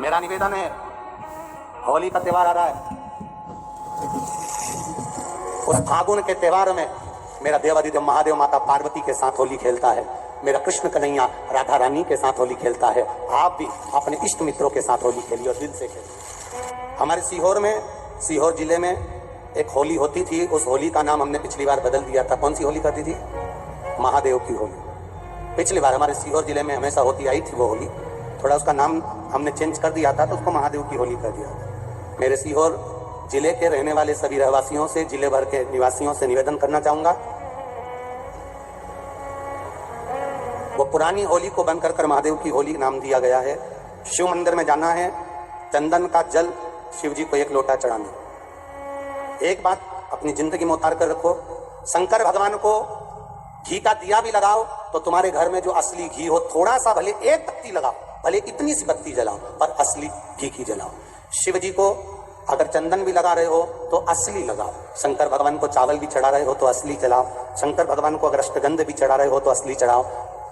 मेरा निवेदन है, होली का त्योहार आ रहा है, उस फागुन के त्योहार में मेरा देवादिदेव महादेव माता पार्वती के साथ होली खेलता है, मेरा कृष्ण कन्हैया राधा रानी के साथ होली खेलता है। आप भी अपने इष्ट मित्रों के साथ होली खेलिए और दिल से खेलिए। हमारे सीहोर जिले में एक होली होती थी, उस होली का नाम हमने पिछली बार बदल दिया था। कौन सी होली करती थी? महादेव की होली। पिछली बार हमारे सीहोर जिले में हमेशा होती आई थी वो होली, थोड़ा उसका नाम हमने चेंज कर दिया था, तो उसको महादेव की होली कर दिया था। मेरे सीहोर जिले के रहने वाले सभी रहवासियों से, जिले भर के निवासियों से निवेदन करना चाहूंगा, वो पुरानी होली को बंद कर महादेव की होली नाम दिया गया है। शिव मंदिर में जाना है, चंदन का जल शिव जी को 1 लोटा चढ़ाना। एक बात अपनी जिंदगी में उतार कर रखो, शंकर भगवान को घी का दिया भी लगाओ तो तुम्हारे घर में जो असली घी हो, थोड़ा सा भले 1 बत्ती लगाओ, भले इतनी सी बत्ती जलाओ, पर असली घी की जलाओ। शिव जी को अगर चंदन भी लगा रहे हो तो असली लगाओ। शंकर भगवान को चावल भी चढ़ा रहे हो तो असली चढ़ाओ। शंकर भगवान को अगर अष्टगंध भी चढ़ा रहे हो तो असली चढ़ाओ।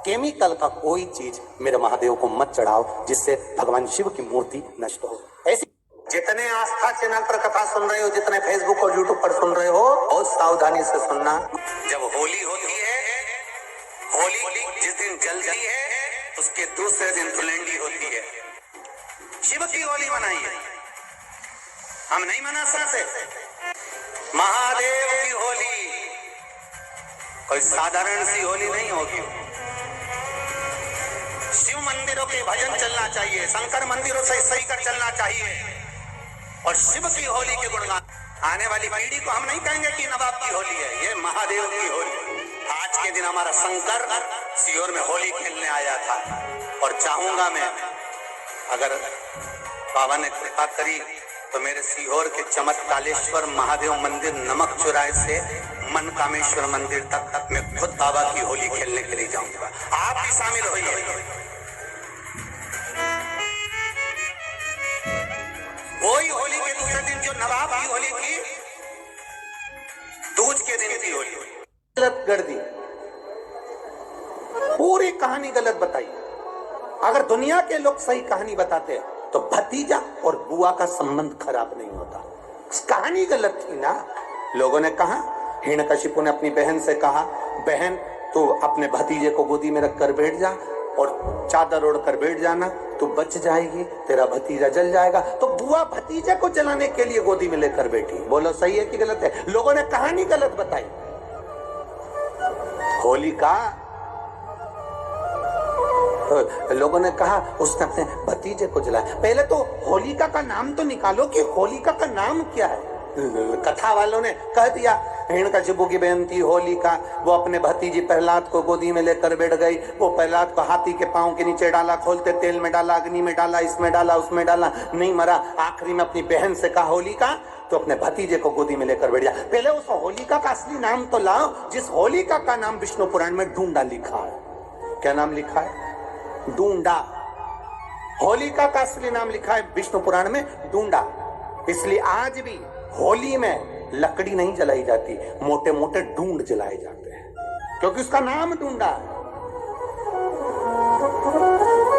केमिकल का कोई चीज मेरे महादेव को मत चढ़ाओ, जिससे भगवान शिव की मूर्ति नष्ट हो। ऐसी जितने आस्था चैनल पर कथा सुन रहे हो, जितने फेसबुक और यूट्यूब पर सुन रहे हो, बहुत सावधानी से सुनना। जब होली होती है, होली जिस दिन जलती है उसके दूसरे दिन धुलंडी होती है। शिव की होली मनाइए, हम नहीं मना सकते। महादेव की होली कोई साधारण सी होली नहीं होगी। शिव मंदिरों के भजन चलना चाहिए, शंकर मंदिरों से सही कर चलना चाहिए, और शिव की होली के गुणगान। आने वाली पीढ़ी को हम नहीं कहेंगे कि नवाब की होली है, ये महादेव की होली। आज के दिन हमारा शंकर सीहोर में होली खेलने आया था, और चाहूंगा मैं, अगर बाबा ने कृपा करी तो मेरे सीहोर के चमत्कालेश्वर महादेव मंदिर नमक चौराहे से मन कामेश्वर मंदिर तक मैं खुद बाबा की होली खेलने के लिए जाऊंगा। आप भी शामिल होइए। वही होली के दूसरे दिन जो नवाब की होली थी, दूज के दिन की होली गलत कर दी, पूरी कहानी गलत बताई। अगर दुनिया के लोग सही कहानी बताते तो भतीजा और बुआ का संबंध खराब नहीं होता। कहानी गलत थी ना। लोगों ने कहा, हिरण्यकशिपु ने अपनी बहन से कहा, बहन तू अपने भतीजे को गोदी में रख कर बैठ जा और चादर ओढ़ कर बैठ जाना, तू बच जाएगी, तेरा भतीजा जल जाएगा। तो बुआ भतीजे को जलाने के लिए गोदी में लेकर बैठी। बोलो सही है कि गलत है? लोगों ने कहानी गलत बताई। होली का तो लोगों ने कहा उसने अपने भतीजे को जलाया। पहले तो होलिका का नाम तो निकालो कि होलिका का नाम क्या है। कथा वालों ने कह दिया हिरण्यकशिपु की बहन थी होलिका, वो अपने भतीजी प्रहलाद को गोदी में लेकर बैठ गई। वो प्रहलाद को हाथी के पांव के नीचे डाला, खोलते तेल में डाला, अग्नि में डाला, इसमें डाला, उसमें डाला, नहीं मरा। आखिरी में अपनी बहन से कहा होलिका, तो अपने भतीजे को गोदी में लेकर बैठ गया। पहले उस होलिका का असली नाम तो लाओ, जिस होलिका का नाम विष्णु पुराण में ढूंढा लिखा है। क्या नाम लिखा है? ढूंढा। होलिका का असली नाम लिखा है विष्णु पुराण में ढूंढा। इसलिए आज भी होली में लकड़ी नहीं जलाई जाती, मोटे मोटे ढूंढ जलाए जाते हैं, क्योंकि उसका नाम ढूंढा है।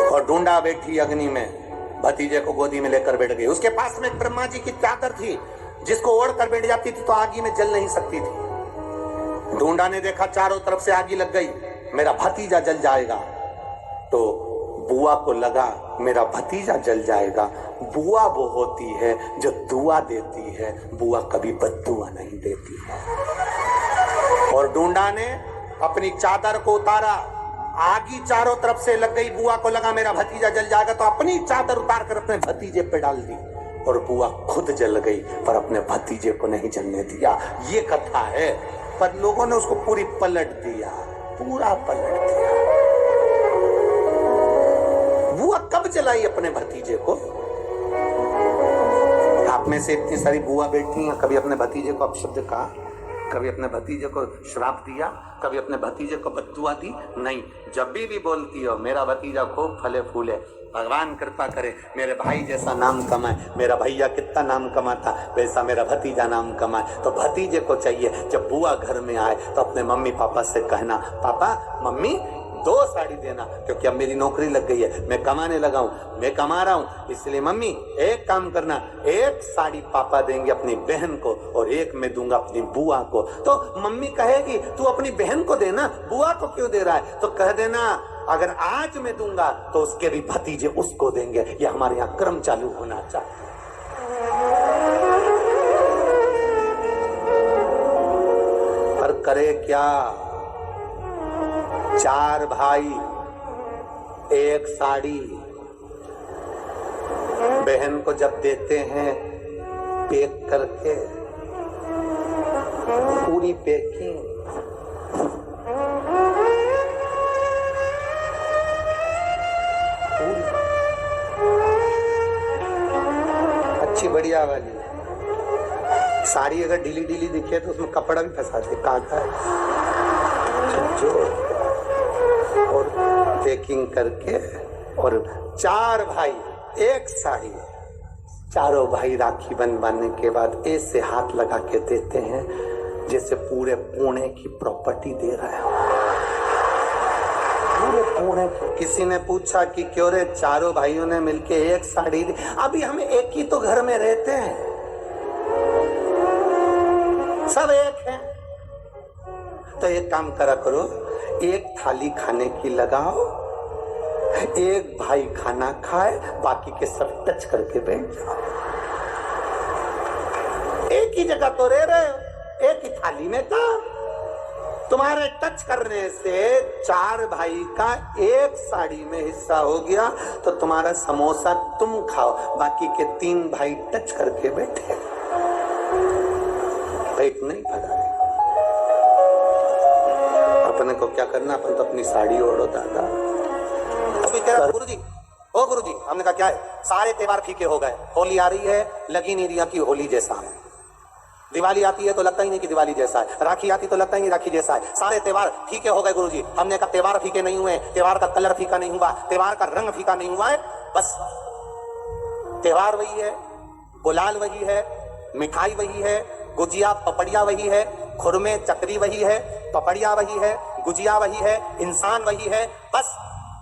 और ढूंढा बैठी अग्नि में, भतीजे को गोदी में लेकर बैठ गई। उसके पास में ब्रह्मा जी की चादर थी, जिसको ओढ़ कर बैठ जाती थी तो आगी में जल नहीं सकती थी। ढूंढा ने देखा चारों तरफ से आगी लग गई, मेरा भतीजा जल जाएगा। तो बुआ को लगा मेरा भतीजा जल जाएगा। बुआ वो होती है जो दुआ देती है, बुआ कभी बद्दुआ नहीं देती है। और ढूंढा ने अपनी चादर को उतारा, आगी चारों तरफ से लग गई। बुआ को लगा मेरा भतीजा जल जाएगा, तो अपनी चादर उतार कर अपने भतीजे पे डाल दी, और बुआ खुद जल गई, पर अपने भतीजे को नहीं जलने दिया। ये कथा है, पर लोगों ने उसको पूरी पलट दिया, पूरा पलट दिया। बुआ कब जलाई अपने भतीजे को? आप में से इतनी सारी बुआ बैठी हैं, कभी अपने भतीजे को अपशब्द कहा? कभी अपने भतीजे को श्राप दिया? कभी अपने भतीजे को बद्दुआ दी? नहीं। जब भी बोलती हो मेरा भतीजा खूब फले फूले, भगवान कृपा करे मेरे भाई जैसा नाम कमाए, मेरा भैया कितना नाम कमाता वैसा मेरा भतीजा नाम कमाए, तो भतीजे को चाहिए जब बुआ घर में आए तो अपने मम्मी पापा से कहना, पापा मम्मी 2 साड़ी देना, क्योंकि अब मेरी नौकरी लग गई है, मैं कमाने लगा हूं, मैं कमा रहा हूं। इसलिए मम्मी एक काम करना, 1 साड़ी पापा देंगे अपनी बहन को और 1 मैं दूंगा अपनी बुआ को। तो मम्मी कहेगी तू अपनी बहन को देना, बुआ को क्यों दे रहा है? तो कह देना अगर आज मैं दूंगा तो उसके भी भतीजे उसको देंगे। ये हमारे यहाँ क्रम चालू होना चाहिए। पर करे क्या, 4 भाई 1 साड़ी बहन को जब देते हैं पैक करके, पूरी पैकिंग, अच्छी बढ़िया वाली साड़ी अगर ढीली ढीली दिखे तो उसमें कपड़ा भी फंसाते, कांटा जो और पैकिंग करके, और 4 भाई 1 साड़ी। चारों भाई राखी बनवाने के बाद ऐसे हाथ लगा के देते हैं जैसे पूरे पुणे की प्रॉपर्टी दे रहे हो, पूरे पुणे की। किसी ने पूछा कि क्यों रे, चारों भाइयों ने मिलके 1 साड़ी दी। अभी हम एक ही तो घर में रहते हैं, सब एक है। तो एक काम करा करो, 1 थाली खाने की लगाओ, 1 भाई खाना खाए, बाकी के सब टच करके बैठ जाओ। एक ही जगह तो रह रहे हो, एक ही थाली में काम। तुम्हारे टच करने से 4 भाई का 1 साड़ी में हिस्सा हो गया, तो तुम्हारा समोसा तुम खाओ, बाकी के 3 भाई टच करके बैठे, पेट नहीं भरा है। अपने को क्या करना, अपन तो अपनी साड़ी ओढ़ो दादा। अभी कह रहा गुरुजी, ओ गुरुजी, हमने कहा क्या है, सारे त्योहार फीके हो गए, होली आ रही है, लगी नहीं रिया की होली जैसा है, दिवाली आती है तो लगता ही नहीं कि दिवाली जैसा है, राखी आती तो लगता ही नहीं राखी जैसा है, सारे त्योहार फीके हो गए गुरुजी। हमने कहा त्योहार फीके नहीं हुए, त्योहार का कलर फीका नहीं हुआ, त्योहार का रंग फीका नहीं हुआ है, बस त्योहार वही है, गुलाल वही है, मिठाई वही है, गुजिया पपड़िया वही है, खुरमे चकरी वही है, पपड़िया वही है, गुजिया वही है, इंसान वही है। बस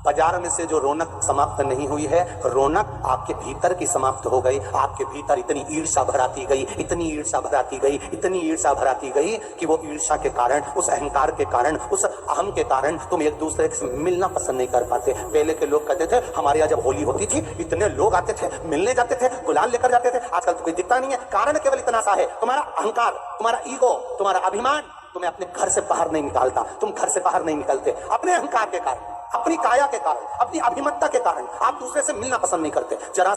बाजार में से जो रौनक समाप्त नहीं हुई है, रौनक आपके भीतर की समाप्त हो गई। आपके भीतर इतनी ईर्ष्या भराती गई, इतनी ईर्ष्या भराती गई, इतनी ईर्ष्या भराती गई कि वो ईर्ष्या के कारण, उस अहंकार के कारण, उस अहम के कारण तुम एक दूसरे से मिलना पसंद नहीं कर पाते। पहले के लोग कहते थे हमारे यहाँ जब होली होती थी इतने लोग आते थे, मिलने जाते थे, गुलाल लेकर जाते थे। आजकल तो कोई दिखता नहीं है। कारण केवल इतना सा है, तुम्हारा अहंकार, तुम्हारा ईगो, तुम्हारा अभिमान तुम्हें अपने घर से बाहर नहीं निकालता। तुम घर से बाहर नहीं निकलते अपने अहंकार के कारण, अपनी काया के कारण, अपनी अभिमतता के कारण। आप दूसरे से मिलना पसंद नहीं करते। जरा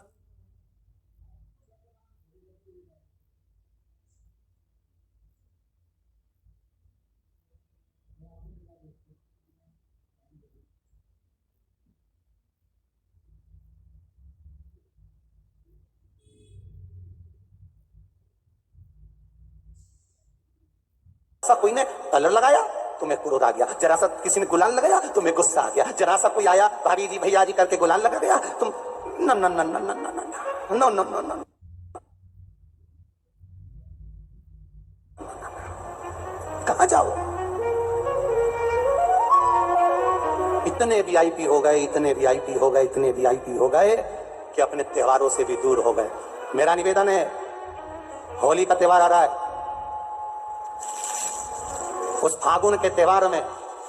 सा कोई ने कलर लगाया तुम्हें क्रोध आ गया, जरा सा किसी ने गुलाल लगाया तुम्हें गुस्सा आ गया, जरा सा कोई आया भाभी जी भैया जी करके गुलाल लगा गया, तुम न न न न न न न न न। कहां जाओ? इतने वीआईपी हो गए, इतने वीआईपी हो गए, इतने वीआईपी हो गए कि अपने त्योहारों से भी दूर हो गए। मेरा निवेदन है, होली का त्योहार आ रहा है, उस फागुन के त्योहार में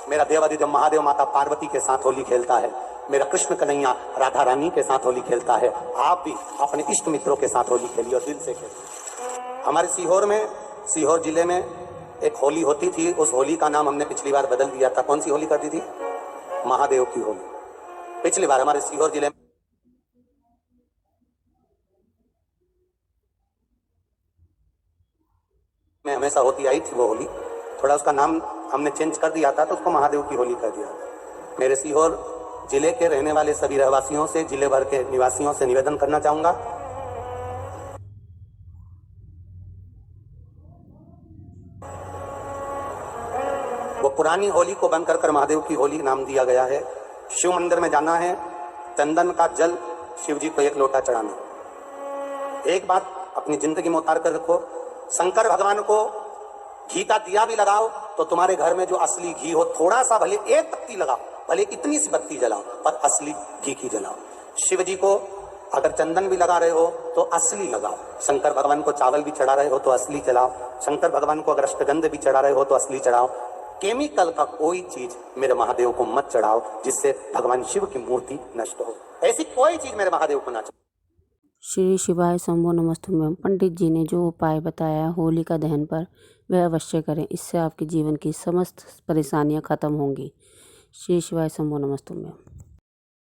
मेरा देवाधिदेव महादेव माता पार्वती के साथ होली खेलता है, मेरा कृष्ण कन्हैया राधा रानी के साथ होली खेलता है। आप भी अपने इष्ट मित्रों के साथ होली खेलिए और दिल से खेलिए। हमारे सीहोर में, सीहोर जिले में एक होली होती थी, उस होली का नाम हमने पिछली बार बदल दिया था। कौन सी होली करती थी? महादेव की होली। पिछली बार हमारे सीहोर जिले में हमेशा होती आई थी वो होली, थोड़ा उसका नाम हमने चेंज कर दिया था तो उसको महादेव की होली कर दिया। मेरे सीहोर जिले के रहने वाले सभी रहवासियों से, जिले भर के निवासियों से निवेदन करना चाहूंगा, वो पुरानी होली को बंद कर महादेव की होली नाम दिया गया है। शिव मंदिर में जाना है, चंदन का जल शिव जी को 1 लोटा चढ़ाना। एक बात अपनी जिंदगी में उतार कर रखो, शंकर भगवान को घी का दिया भी लगाओ तो तुम्हारे घर में जो असली घी हो, थोड़ा सा भले 1 तख्ती लगाओ, भले इतनी सी बत्ती जलाओ पर असली घी की जलाओ। शिव जी को अगर चंदन भी लगा रहे हो तो असली लगाओ। शंकर भगवान को चावल भी चढ़ा रहे हो तो असली चढ़ाओ। शंकर भगवान को अगर अष्टगंध भी चढ़ा रहे हो तो असली चढ़ाओ। केमिकल का कोई चीज मेरे महादेव को मत चढ़ाओ जिससे भगवान शिव की मूर्ति नष्ट हो। ऐसी कोई चीज मेरे महादेव को ना चढ़ाओ। श्री शिवाय शंभो नमस्तुभ्यं। पंडित जी ने जो उपाय बताया होलिका दहन पर वह अवश्य करें, इससे आपके जीवन की समस्त परेशानियां खत्म होंगी। श्री शिवाय शंभो नमस्तुभ्यं।